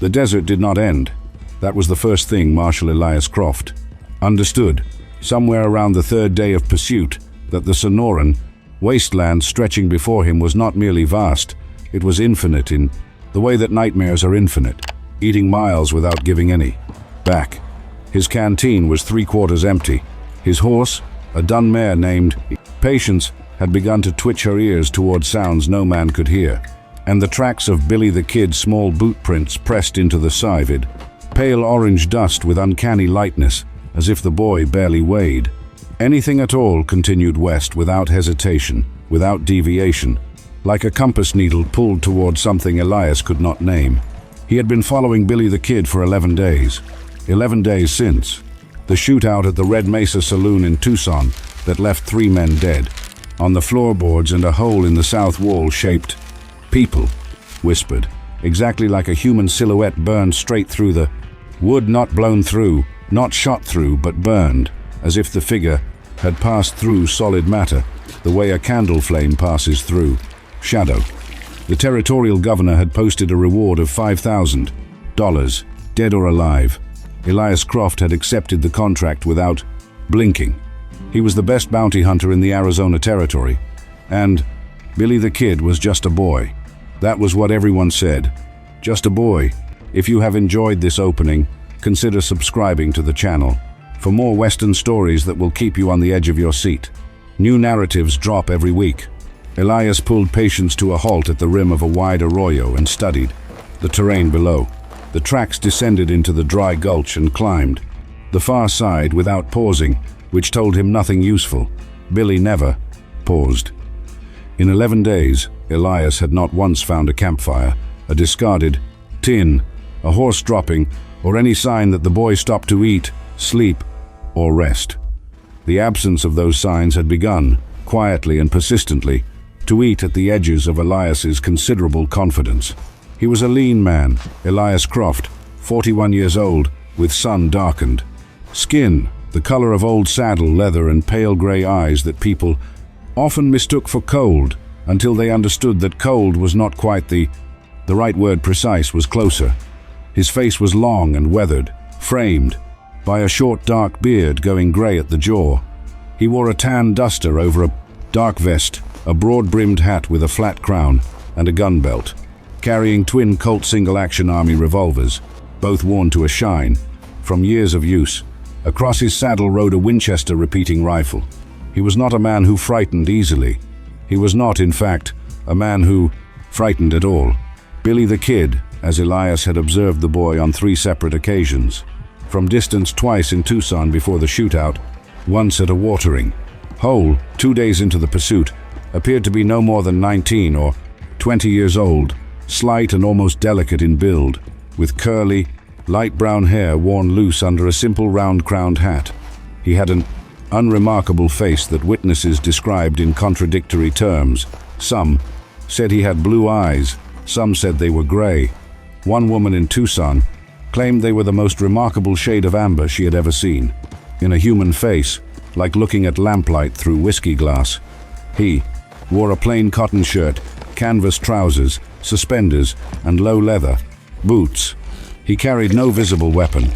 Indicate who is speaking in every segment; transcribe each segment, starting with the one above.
Speaker 1: The desert did not end. That was the first thing Marshal Elias Croft understood, somewhere around the third day of pursuit, that the Sonoran wasteland stretching before him was not merely vast, it was infinite in the way that nightmares are infinite, eating miles without giving any back. His canteen was 3/4 empty. His horse, a dun mare named Patience, had begun to twitch her ears toward sounds no man could hear, and the tracks of Billy the Kid's small boot prints pressed into the sived, pale orange dust with uncanny lightness, as if the boy barely weighed. Anything at all continued west without hesitation, without deviation, like a compass needle pulled toward something Elias could not name. He had been following Billy the Kid for 11 days. 11 days since the shootout at the Red Mesa Saloon in Tucson that left 3 men dead. On the floorboards and a hole in the south wall shaped "People," whispered, exactly like a human silhouette burned straight through the wood, not blown through, not shot through, but burned, as if the figure had passed through solid matter, the way a candle flame passes through shadow. The territorial governor had posted a reward of $5,000, dead or alive. Elias Croft had accepted the contract without blinking. He was the best bounty hunter in the Arizona territory, and Billy the Kid was just a boy. That was what everyone said. Just a boy. If you have enjoyed this opening, consider subscribing to the channel for more Western stories that will keep you on the edge of your seat. New narratives drop every week. Elias pulled Patience to a halt at the rim of a wide arroyo and studied the terrain below. The tracks descended into the dry gulch and climbed the far side without pausing, which told him nothing useful. Billy never paused. In 11 days, Elias had not once found a campfire, a discarded tin, a horse dropping, or any sign that the boy stopped to eat, sleep, or rest. The absence of those signs had begun, quietly and persistently, to eat at the edges of Elias's considerable confidence. He was a lean man, Elias Croft, 41 years old, with sun-darkened skin, the color of old saddle leather, and pale gray eyes that people often mistook for cold, until they understood that cold was not quite the right word. Precise was closer. His face was long and weathered, framed by a short dark beard going gray at the jaw. He wore a tan duster over a dark vest, a broad-brimmed hat with a flat crown, and a gun belt, carrying twin Colt single-action Army revolvers, both worn to a shine from years of use. Across his saddle rode a Winchester repeating rifle. He was not a man who frightened easily. He was not, in fact, a man who frightened at all. Billy the Kid, as Elias had observed the boy on 3 separate occasions, from distance twice in Tucson before the shootout, once at a watering hole 2 days into the pursuit, appeared to be no more than 19 or 20 years old, slight and almost delicate in build, with curly, light brown hair worn loose under a simple round-crowned hat. He had an unremarkable face that witnesses described in contradictory terms. Some said he had blue eyes, some said they were gray. One woman in Tucson claimed they were the most remarkable shade of amber she had ever seen. In a human face, like looking at lamplight through whiskey glass. He wore a plain cotton shirt, canvas trousers, suspenders, and low leather boots. He carried no visible weapon.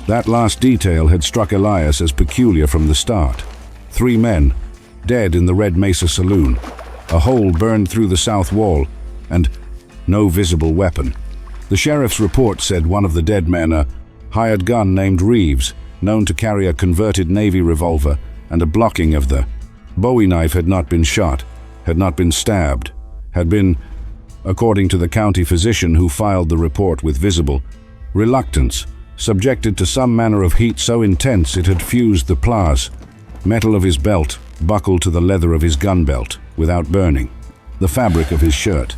Speaker 1: That last detail had struck Elias as peculiar from the start. 3 men, dead in the Red Mesa Saloon, a hole burned through the south wall, and no visible weapon. The sheriff's report said one of the dead men, a hired gun named Reeves, known to carry a converted Navy revolver and a blocking of the Bowie knife, had not been shot, had not been stabbed, had been, according to the county physician who filed the report with visible reluctance, subjected to some manner of heat so intense it had fused the plas metal of his belt, buckled to the leather of his gun belt, without burning the fabric of his shirt.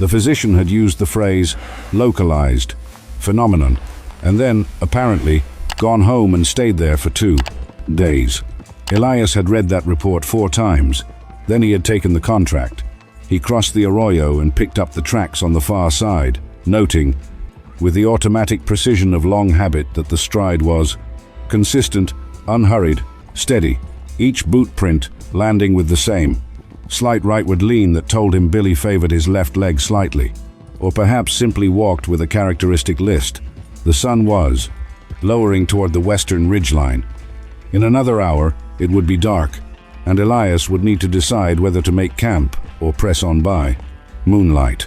Speaker 1: The physician had used the phrase localized phenomenon, and then, apparently, gone home and stayed there for 2 days. Elias had read that report 4 times. Then he had taken the contract. He crossed the arroyo and picked up the tracks on the far side, noting, with the automatic precision of long habit, that the stride was consistent, unhurried, steady, each boot print landing with the same slight rightward lean that told him Billy favored his left leg slightly, or perhaps simply walked with a characteristic list. The sun was lowering toward the western ridgeline. In another hour, it would be dark, and Elias would need to decide whether to make camp or press on by. Moonlight.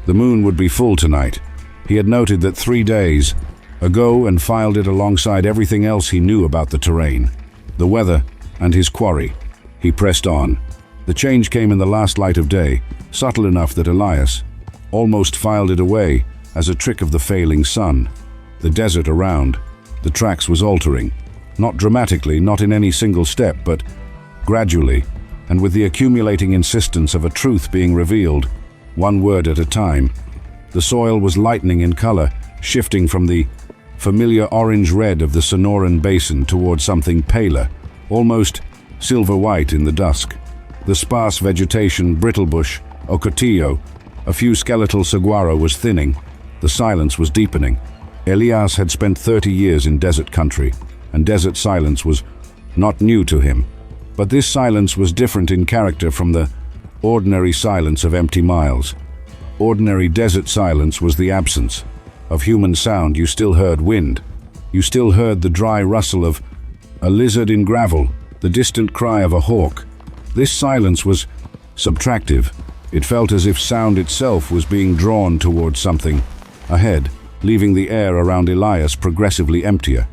Speaker 1: The moon would be full tonight. He had noted that 3 days ago and filed it alongside everything else he knew about the terrain, the weather, and his quarry. He pressed on. The change came in the last light of day, subtle enough that Elias almost filed it away as a trick of the failing sun. The desert around, the tracks was altering. Not dramatically, not in any single step, but gradually, and with the accumulating insistence of a truth being revealed, one word at a time. The soil was lightening in color, shifting from the familiar orange-red of the Sonoran Basin toward something paler, almost silver-white in the dusk. The sparse vegetation, brittlebush, ocotillo, a few skeletal saguaro was thinning. The silence was deepening. Elias had spent 30 years in desert country, and desert silence was not new to him. But this silence was different in character from the ordinary silence of empty miles. Ordinary desert silence was the absence of human sound. You still heard wind. You still heard the dry rustle of a lizard in gravel, the distant cry of a hawk. This silence was subtractive. It felt as if sound itself was being drawn towards something ahead, leaving the air around Elias progressively emptier.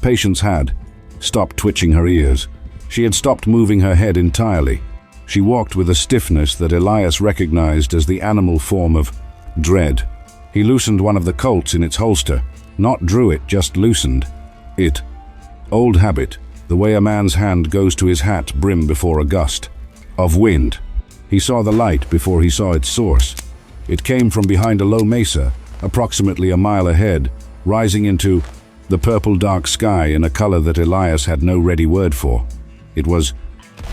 Speaker 1: Patience had stopped twitching her ears. She had stopped moving her head entirely. She walked with a stiffness that Elias recognized as the animal form of dread. He loosened one of the Colts in its holster, not drew it, just loosened it. Old habit, the way a man's hand goes to his hat brim before a gust of wind. He saw the light before he saw its source. It came from behind a low mesa, approximately a mile ahead, rising into the purple dark sky in a color that Elias had no ready word for. It was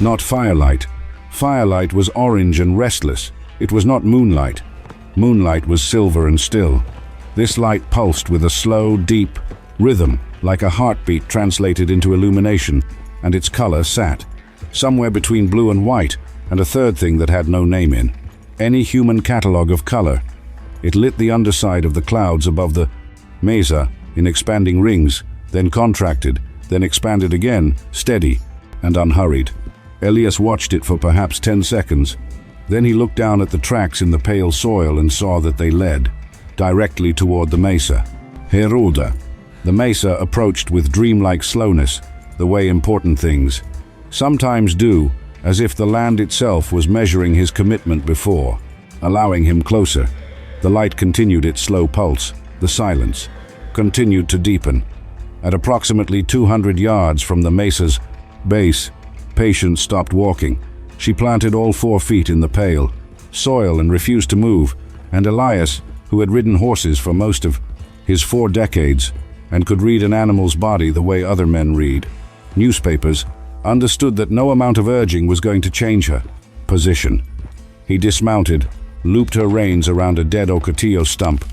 Speaker 1: not firelight. Firelight was orange and restless. It was not moonlight. Moonlight was silver and still. This light pulsed with a slow, deep rhythm, like a heartbeat translated into illumination, and its color sat somewhere between blue and white, and a third thing that had no name in any human catalog of color. It lit the underside of the clouds above the mesa in expanding rings, then contracted, then expanded again, steady and unhurried. Elias watched it for perhaps 10 seconds. Then he looked down at the tracks in the pale soil and saw that they led directly toward the mesa. Heruda. The mesa approached with dreamlike slowness, the way important things sometimes do, as if the land itself was measuring his commitment before, allowing him closer. The light continued its slow pulse. The silence continued to deepen. At approximately 200 yards from the mesa's base, Patience stopped walking. She planted all 4 feet in the pale soil and refused to move, and Elias, who had ridden horses for most of his 4 decades and could read an animal's body the way other men read newspapers, understood that no amount of urging was going to change her position. He dismounted, looped her reins around a dead ocotillo stump,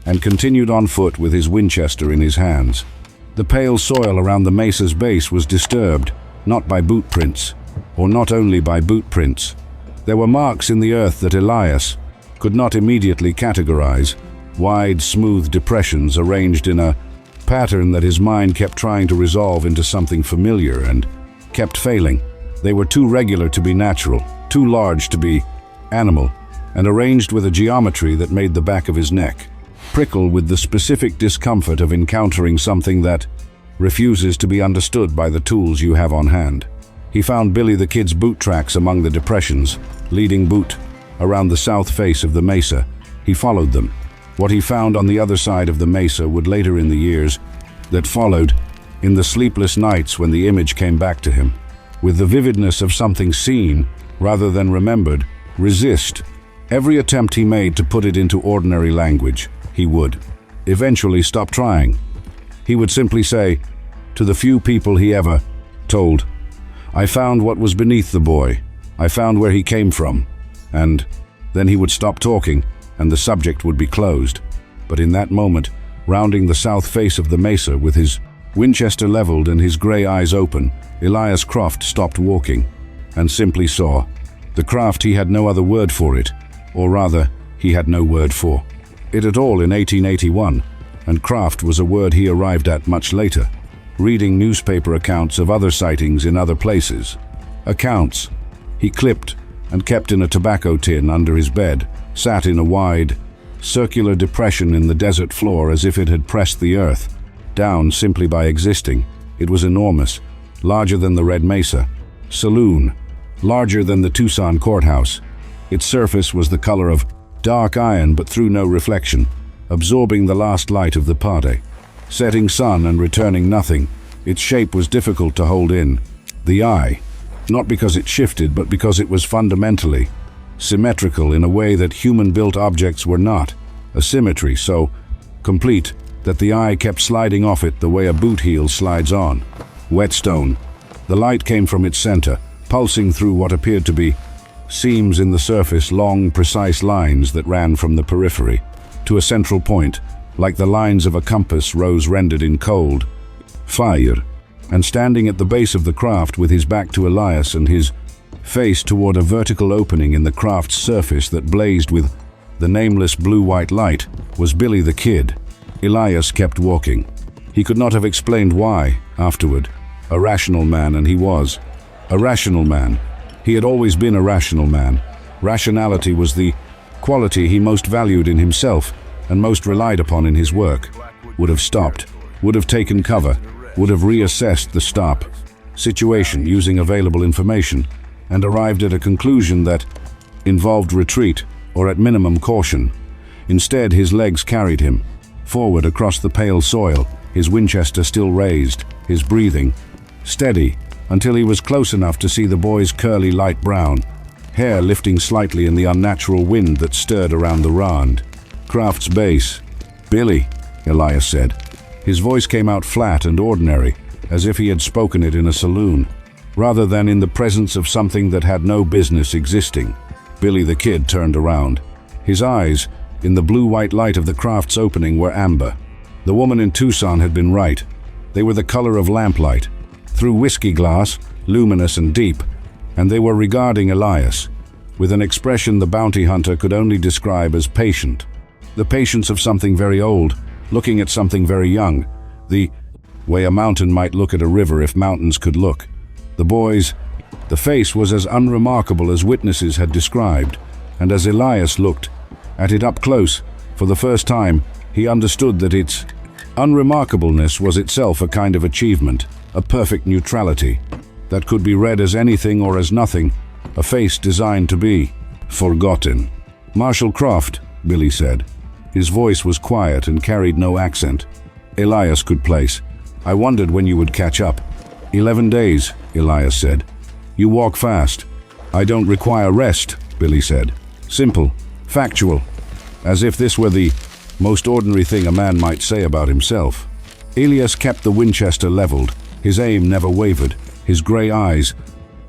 Speaker 1: and continued on foot with his Winchester in his hands. The pale soil around the mesa's base was disturbed, not by boot prints, or not only by boot prints. There were marks in the earth that Elias could not immediately categorize, wide, smooth depressions arranged in a pattern that his mind kept trying to resolve into something familiar and kept failing. They were too regular to be natural, too large to be animal, and arranged with a geometry that made the back of his neck prickle with the specific discomfort of encountering something that refuses to be understood by the tools you have on hand. He found Billy the Kid's boot tracks among the depressions, leading boot around the south face of the mesa. He followed them. What he found on the other side of the mesa would later in the years that followed, in the sleepless nights when the image came back to him, with the vividness of something seen rather than remembered, resist every attempt he made to put it into ordinary language. He would eventually stop trying. He would simply say, to the few people he ever told, "I found what was beneath the boy. I found where he came from." And then he would stop talking, and the subject would be closed. But in that moment, rounding the south face of the mesa with his Winchester leveled and his gray eyes open, Elias Croft stopped walking and simply saw the craft. He had no other word for it, or rather, he had no word for it at all in 1881, and craft was a word he arrived at much later, reading newspaper accounts of other sightings in other places. Accounts he clipped and kept in a tobacco tin under his bed, sat in a wide, circular depression in the desert floor as if it had pressed the earth down simply by existing. It was enormous, larger than the Red Mesa Saloon, larger than the Tucson courthouse. Its surface was the color of dark iron but threw no reflection, absorbing the last light of the party. Setting sun and returning nothing, its shape was difficult to hold in. The eye, not because it shifted, but because it was fundamentally symmetrical in a way that human-built objects were not, a symmetry so complete that the eye kept sliding off it the way a boot heel slides on. Whetstone. The light came from its center, pulsing through what appeared to be seams in the surface, long, precise lines that ran from the periphery to a central point, like the lines of a compass rose rendered in cold fire. And standing at the base of the craft with his back to Elias and his face toward a vertical opening in the craft's surface that blazed with the nameless blue-white light, was Billy the Kid. Elias kept walking. He could not have explained why, afterward. A rational man, and he was. A rational man. He had always been a rational man. Rationality was the quality he most valued in himself and most relied upon in his work. Would have stopped, would have taken cover, would have reassessed the stop situation using available information, and arrived at a conclusion that involved retreat or at minimum caution. Instead, his legs carried him forward across the pale soil, his Winchester still raised, his breathing steady, until he was close enough to see the boy's curly light brown hair lifting slightly in the unnatural wind that stirred around the rand. Craft's base. "Billy," Elias said. His voice came out flat and ordinary, as if he had spoken it in a saloon, rather than in the presence of something that had no business existing. Billy the Kid turned around. His eyes, in the blue-white light of the craft's opening, were amber. The woman in Tucson had been right. They were the color of lamplight, through whiskey glass, luminous and deep, and they were regarding Elias with an expression the bounty hunter could only describe as patient. The patience of something very old, looking at something very young, the way a mountain might look at a river if mountains could look. The face was as unremarkable as witnesses had described, and as Elias looked at it up close, for the first time, he understood that its unremarkableness was itself a kind of achievement, a perfect neutrality, that could be read as anything or as nothing, a face designed to be forgotten. "Marshall Croft," Billy said. His voice was quiet and carried no accent. Elias could place. "I wondered when you would catch up." 11 days, Elias said. "You walk fast." "I don't require rest," Billy said. Simple, factual, as if this were the most ordinary thing a man might say about himself. Elias kept the Winchester leveled. His aim never wavered. His gray eyes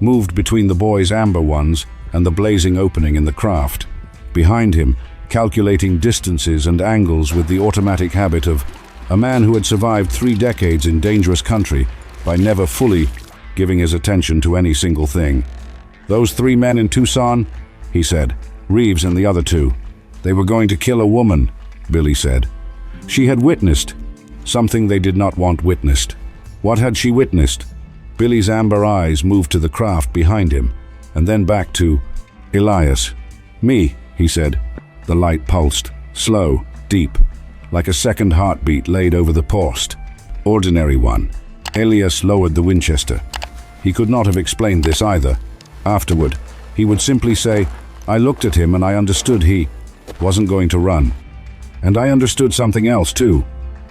Speaker 1: moved between the boy's amber ones and the blazing opening in the craft. Behind him, calculating distances and angles with the automatic habit of a man who had survived 3 decades in dangerous country by never fully giving his attention to any single thing. "Those 3 men in Tucson," he said, "Reeves and the other 2. They were going to kill a woman," Billy said. She had witnessed something they did not want witnessed. What had she witnessed? Billy's amber eyes moved to the craft behind him, and then back to Elias. "Me," he said. The light pulsed, slow, deep, like a second heartbeat laid over the post. Ordinary one. Elias lowered the Winchester. He could not have explained this either. Afterward, he would simply say, "I looked at him and I understood he wasn't going to run. And I understood something else too.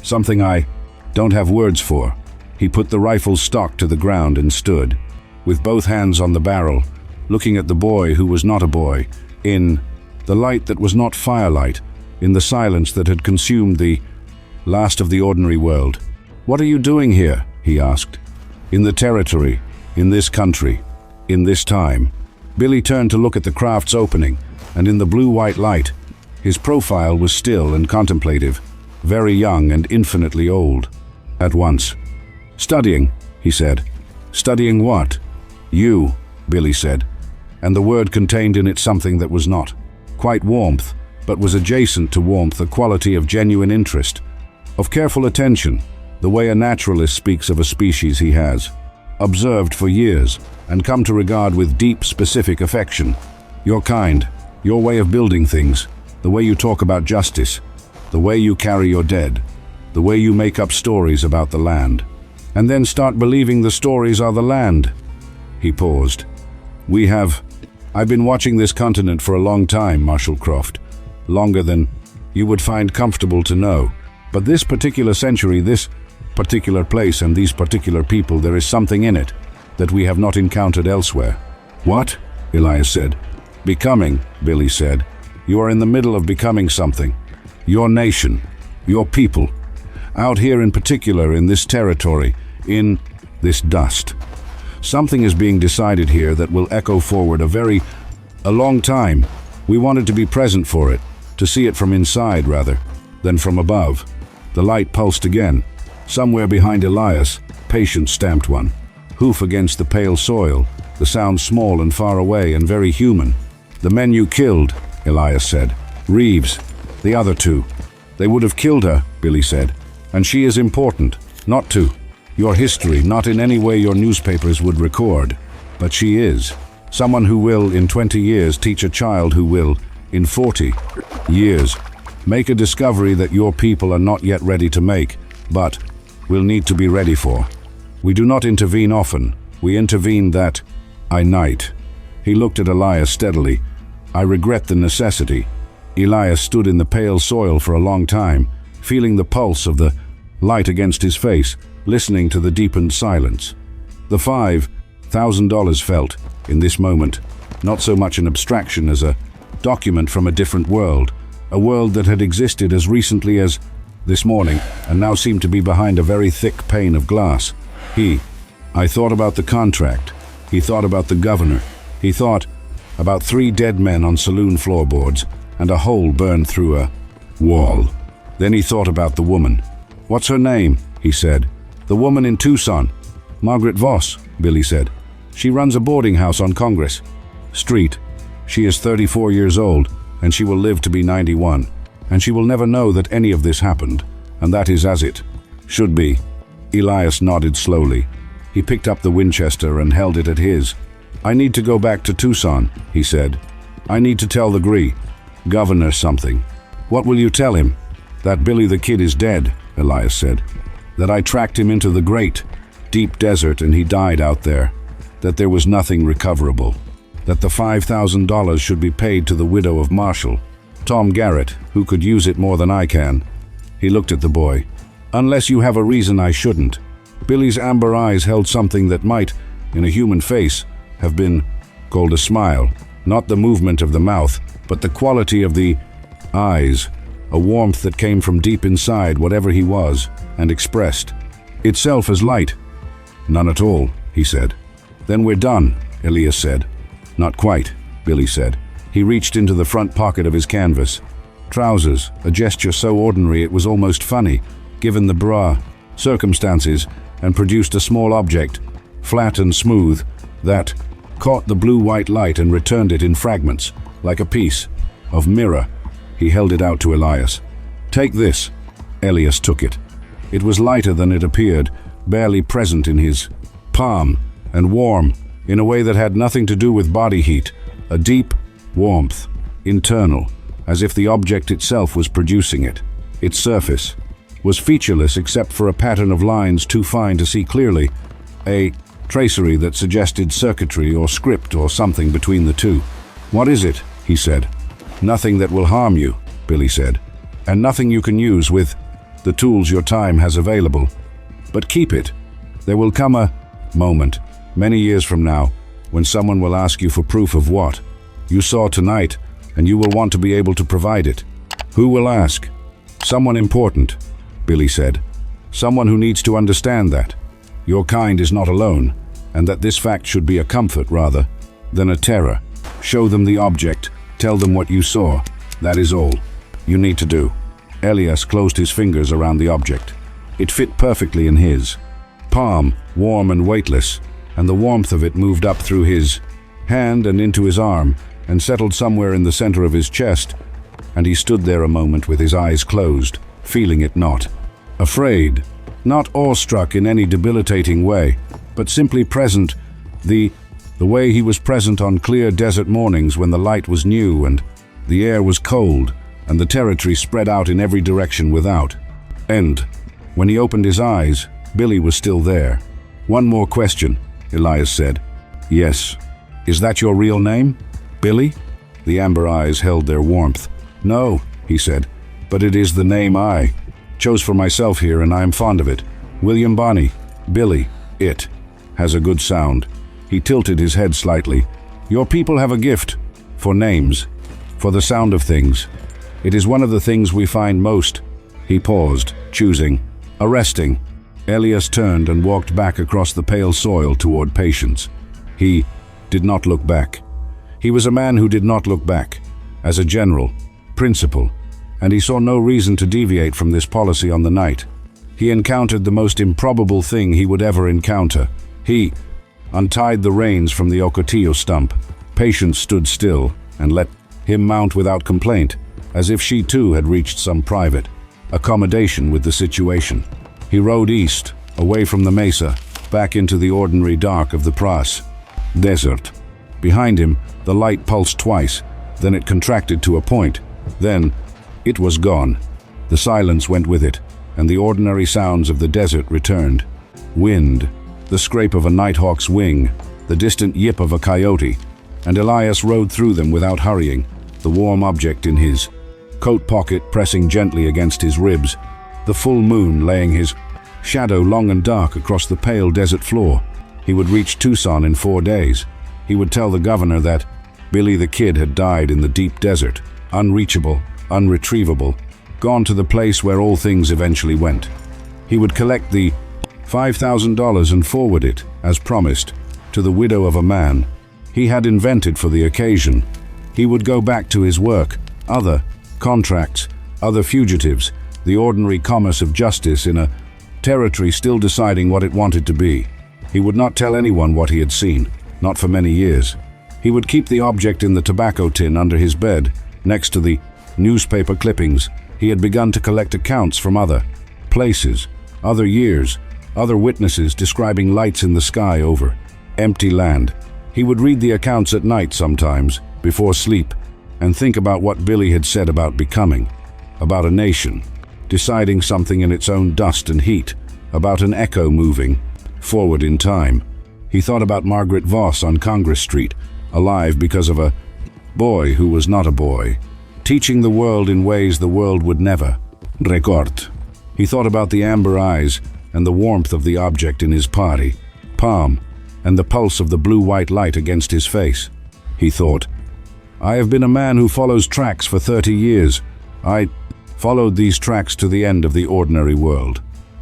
Speaker 1: Something I don't have words for." He put the rifle's stock to the ground and stood, with both hands on the barrel, looking at the boy who was not a boy, in the light that was not firelight, in the silence that had consumed the last of the ordinary world. "What are you doing here?" he asked. "In the territory, in this country, in this time." Billy turned to look at the craft's opening, and in the blue-white light, his profile was still and contemplative, very young and infinitely old, at once. "Studying," he said. "Studying what?" "You," Billy said, and the word contained in it something that was not quite warmth, but was adjacent to warmth, a quality of genuine interest, of careful attention, the way a naturalist speaks of a species he has observed for years and come to regard with deep, specific affection. Your kind, your way of building things, the way you talk about justice, the way you carry your dead, the way you make up stories about the land, and then start believing the stories are the land. He paused. I've been watching this continent for a long time, Marshall Croft, longer than you would find comfortable to know. But this particular century, this particular place and these particular people, there is something in it that we have not encountered elsewhere. What? Elias said. Becoming, Billy said. You are in the middle of becoming something. Your nation, your people. Out here in particular, in this territory, in this dust. Something is being decided here that will echo forward a long time. We wanted to be present for it, to see it from inside rather than from above. The light pulsed again. Somewhere behind Elias, Patience stamped one. Hoof against the pale soil, the sound small and far away and very human. The men you killed, Elias said. Reeves, the other two. They would have killed her, Billy said. And she is important, not to your history, not in any way your newspapers would record. But she is. Someone who will, in 20 years, teach a child who will, in 40 years, make a discovery that your people are not yet ready to make, but will need to be ready for. We do not intervene often. We intervene that night. He looked at Elias steadily. I regret the necessity. Elias stood in the pale soil for a long time, feeling the pulse of the light against his face, listening to the deepened silence. The $5,000 felt, in this moment, not so much an abstraction as a document from a different world, a world that had existed as recently as this morning and now seemed to be behind a very thick pane of glass. I thought about the contract. He thought about the governor. He thought about 3 dead men on saloon floorboards and a hole burned through a wall. Then he thought about the woman. What's her name? He said. The woman in Tucson. Margaret Voss, Billy said. She runs a boarding house on Congress Street. She is 34 years old, and she will live to be 91. And she will never know that any of this happened, and that is as it should be. Elias nodded slowly. He picked up the Winchester and held it at his. I need to go back to Tucson, he said. I need to tell the governor something. What will you tell him? That Billy the Kid is dead, Elias said. That I tracked him into the great, deep desert and he died out there. That there was nothing recoverable. That the $5,000 should be paid to the widow of Marshall, Tom Garrett, who could use it more than I can. He looked at the boy. Unless you have a reason I shouldn't. Billy's amber eyes held something that might, in a human face, have been called a smile. Not the movement of the mouth, but the quality of the eyes. A warmth that came from deep inside whatever he was, and expressed itself as light. None at all, he said. Then we're done, Elias said. Not quite, Billy said. He reached into the front pocket of his canvas. Trousers, a gesture so ordinary it was almost funny, given the circumstances, and produced a small object, flat and smooth, that caught the blue-white light and returned it in fragments, like a piece of mirror. He held it out to Elias. Take this. Elias took it. It was lighter than it appeared, barely present in his palm, and warm, in a way that had nothing to do with body heat, a deep warmth, internal, as if the object itself was producing it. Its surface was featureless except for a pattern of lines too fine to see clearly, a tracery that suggested circuitry or script or something between the two. What is it? He said. Nothing that will harm you, Billy said, and nothing you can use with the tools your time has available. But keep it. There will come a moment, many years from now, when someone will ask you for proof of what you saw tonight, and you will want to be able to provide it. Who will ask? Someone important, Billy said. Someone who needs to understand that your kind is not alone, and that this fact should be a comfort rather than a terror. Show them the object, tell them what you saw. That is all you need to do. Elias closed his fingers around the object. It fit perfectly in his palm, warm and weightless, and the warmth of it moved up through his hand and into his arm, and settled somewhere in the center of his chest, and he stood there a moment with his eyes closed, feeling it not. Afraid, not awestruck in any debilitating way, but simply present, the way he was present on clear desert mornings when the light was new and the air was cold and the territory spread out in every direction without. And when he opened his eyes, Billy was still there. "One more question," Elias said. "Yes. Is that your real name? Billy?" The amber eyes held their warmth. "No," he said, "but it is the name I chose for myself here, and I am fond of it. William Bonney. Billy. It has a good sound." He tilted his head slightly. "Your people have a gift for names, for the sound of things. It is one of the things we find most." He paused, choosing, arresting. Elias turned and walked back across the pale soil toward Patience. He did not look back. He was a man who did not look back, as a general, principal, and he saw no reason to deviate from this policy on the night. He encountered the most improbable thing he would ever encounter. He untied the reins from the Ocotillo stump. Patience stood still and let him mount without complaint, as if she too had reached some private accommodation with the situation. He rode east, away from the mesa, back into the ordinary dark of the Pras desert. Behind him, the light pulsed twice, then it contracted to a point. Then, it was gone. The silence went with it, and the ordinary sounds of the desert returned. Wind, the scrape of a nighthawk's wing, the distant yip of a coyote, and Elias rode through them without hurrying, the warm object in his coat pocket pressing gently against his ribs, the full moon laying his shadow long and dark across the pale desert floor. He would reach Tucson in 4 days. He would tell the governor that Billy the Kid had died in the deep desert, unreachable, unretrievable, gone to the place where all things eventually went. He would collect the $5,000 and forward it, as promised, to the widow of a man he had invented for the occasion. He would go back to his work, other contracts, other fugitives, the ordinary commerce of justice in a territory still deciding what it wanted to be. He would not tell anyone what he had seen, not for many years. He would keep the object in the tobacco tin under his bed, next to the newspaper clippings. He had begun to collect accounts from other places, other years, other witnesses describing lights in the sky over empty land. He would read the accounts at night sometimes, before sleep, and think about what Billy had said about becoming, about a nation, deciding something in its own dust and heat, about an echo moving forward in time. He thought about Margaret Voss on Congress Street, alive because of a boy who was not a boy, teaching the world in ways the world would never record. He thought about the amber eyes and the warmth of the object in his palm, and the pulse of the blue-white light against his face. He thought, "I have been a man who follows tracks for 30 years. I followed these tracks to the end of the ordinary world."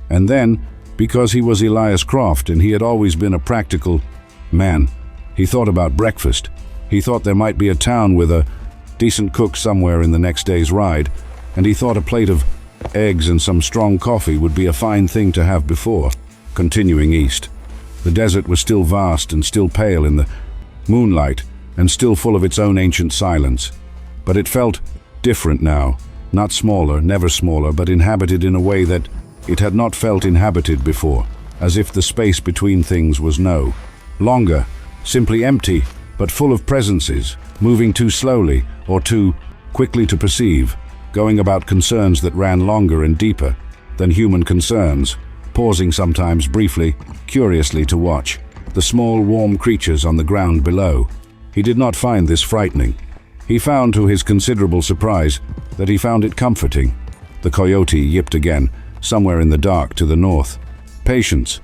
Speaker 1: And then, because he was Elias Croft and he had always been a practical man, he thought about breakfast. He thought there might be a town with a decent cook somewhere in the next day's ride, and he thought a plate of eggs and some strong coffee would be a fine thing to have before continuing east. The desert was still vast and still pale in the moonlight and still full of its own ancient silence. But it felt different now, not smaller, never smaller, but inhabited in a way that it had not felt inhabited before, as if the space between things was no longer simply empty, but full of presences, moving too slowly or too quickly to perceive, going about concerns that ran longer and deeper than human concerns, pausing sometimes briefly, curiously to watch the small, warm creatures on the ground below. He did not find this frightening. He found, to his considerable surprise, that he found it comforting. The coyote yipped again, somewhere in the dark to the north. Patience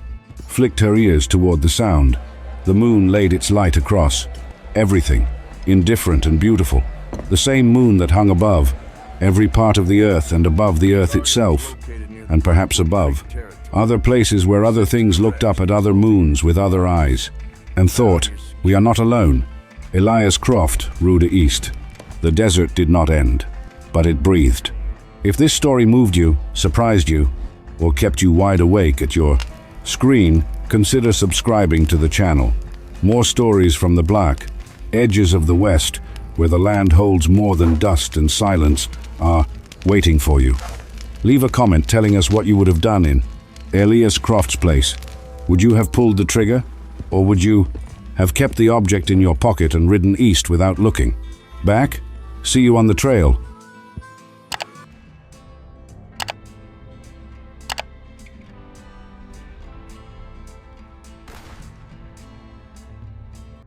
Speaker 1: flicked her ears toward the sound. The moon laid its light across everything, indifferent and beautiful. The same moon that hung above every part of the earth and above the earth itself, and perhaps above other places where other things looked up at other moons with other eyes, and thought, "We are not alone." Elias Croft, Ruda East. The desert did not end, but it breathed. If this story moved you, surprised you, or kept you wide awake at your screen, consider subscribing to the channel. More stories from the black edges of the West where the land holds more than dust and silence, are waiting for you. Leave a comment telling us what you would have done in Elias Croft's place. Would you have pulled the trigger, or would you have kept the object in your pocket and ridden east without looking? Back? See you on the trail.